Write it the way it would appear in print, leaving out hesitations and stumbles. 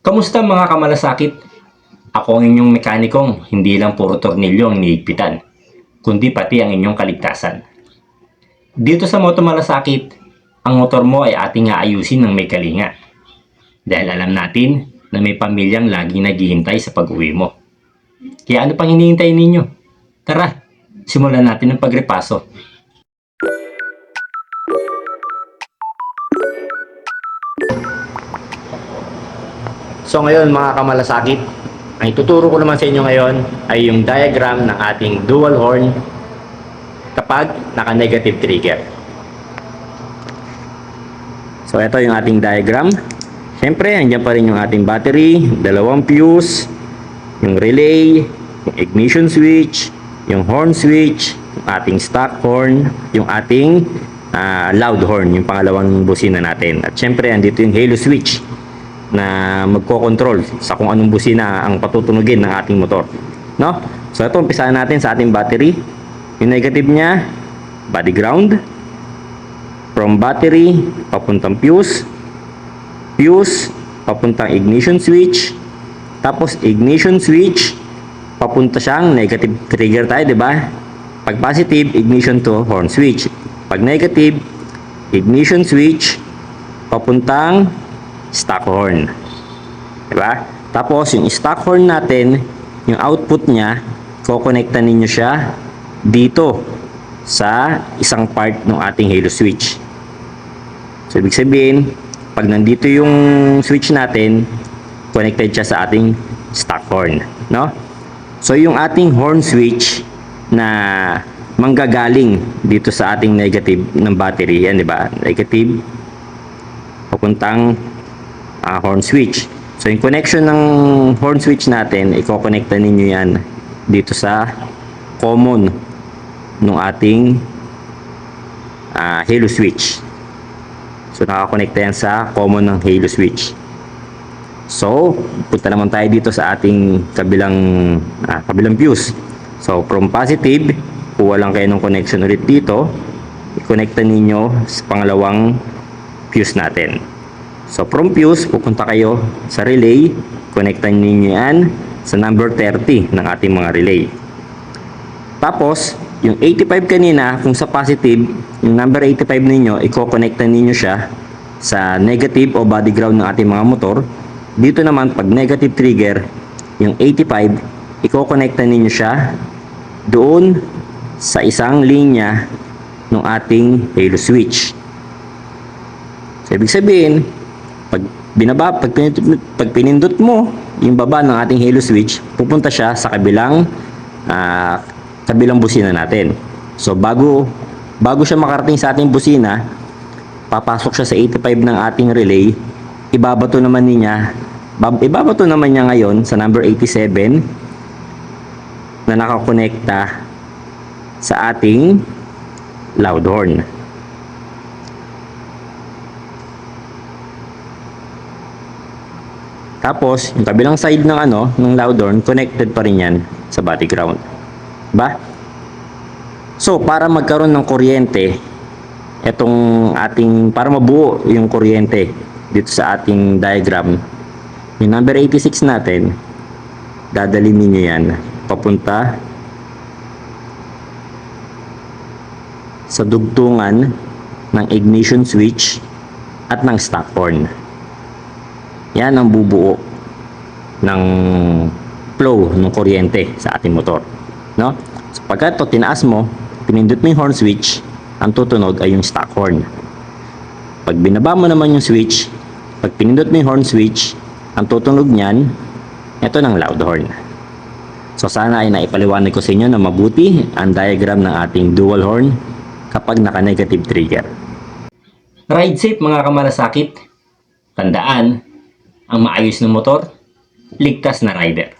Kamusta mga kamalasakit? Ako ang inyong mekanikong hindi lang puro tornilyo ang iniigpitan, kundi pati ang inyong kaligtasan. Dito sa Moto Malasakit, ang motor mo ay ating aayusin ng may kalinga. Dahil alam natin na may pamilyang laging naghihintay sa pag-uwi mo. Kaya ano pang hinihintay ninyo? Tara, simulan natin ang pagrepaso. So ngayon mga kamalasakit, ang ituturo ko naman sa inyo ngayon ay yung diagram ng ating dual horn kapag naka-negative trigger. So ito yung ating diagram. Siyempre, andyan pa rin yung ating battery, dalawang fuse, yung relay, yung ignition switch, yung horn switch, yung ating stock horn, yung ating loud horn, yung pangalawang busina natin. At siyempre, andito yung halo switch na magko-control sa kung anong busina ang patutunugin ng ating motor, no? So ito, umpisahan natin sa ating battery. Yung negative niya, body ground. From battery papuntang fuse, fuse papuntang ignition switch, tapos ignition switch papunta siyang negative trigger tayo, di ba? Pag positive, ignition to horn switch. Pag negative, ignition switch papuntang stock horn, diba? Tapos yung stock horn natin, yung output niya, kukonektan ninyo siya dito sa isang part ng ating halo switch. So ibig sabihin, pag nandito yung switch natin, connected siya sa ating stock horn, no? So yung ating horn switch na manggagaling dito sa ating negative ng battery, yan, diba? Negative papuntang horn switch. So yung connection ng horn switch natin, i-connecta ninyo yan dito sa common ng ating halo switch. So nakakonekta yan sa common ng halo switch. So punta naman tayo dito sa ating kabilang fuse. So from positive, kuha lang kayo ng connection ulit dito, i-connecta ninyo sa pangalawang fuse natin. So from fuse, pupunta kayo sa relay, connectan niyo yan sa number 30 ng ating mga relay. Tapos, yung 85 kanina, kung sa positive, yung number 85 ninyo, i-connectan ninyo siya sa negative o body ground ng ating mga motor. Dito naman, pag negative trigger, yung 85, i-connectan ninyo siya doon sa isang linya ng ating halo switch. So, ibig sabihin, pag pinindot mo yung baba ng ating halo switch, pupunta siya sa kabilang busina natin. So bago siya makarating sa ating busina, papasok siya sa 85 ng ating relay, ibabato naman niya ngayon sa number 87 na nakakonekta sa ating loud horn. Tapos, yung kabilang side ng loud horn, connected pa rin yan sa body ground. Ba? So, para magkaroon ng kuryente, para mabuo yung kuryente dito sa ating diagram, yung number 86 natin, dadalhin ninyo yan papunta sa dugtungan ng ignition switch at ng stock horn. Yan ang bubuo ng flow ng kuryente sa ating motor, no? So pagka ito tinaas mo, pinindot mo yung horn switch, ang tutunog ay yung stock horn. Pag binaba mo naman yung switch, pag pinindot mo yung horn switch, ang tutunog niyan, ito ng loud horn. So sana ay naipaliwanag ko sa inyo na mabuti ang diagram ng ating dual horn kapag naka-negative trigger. Ride safe mga kamalasakit. Tandaan, ang maayos na motor, ligtas na rider.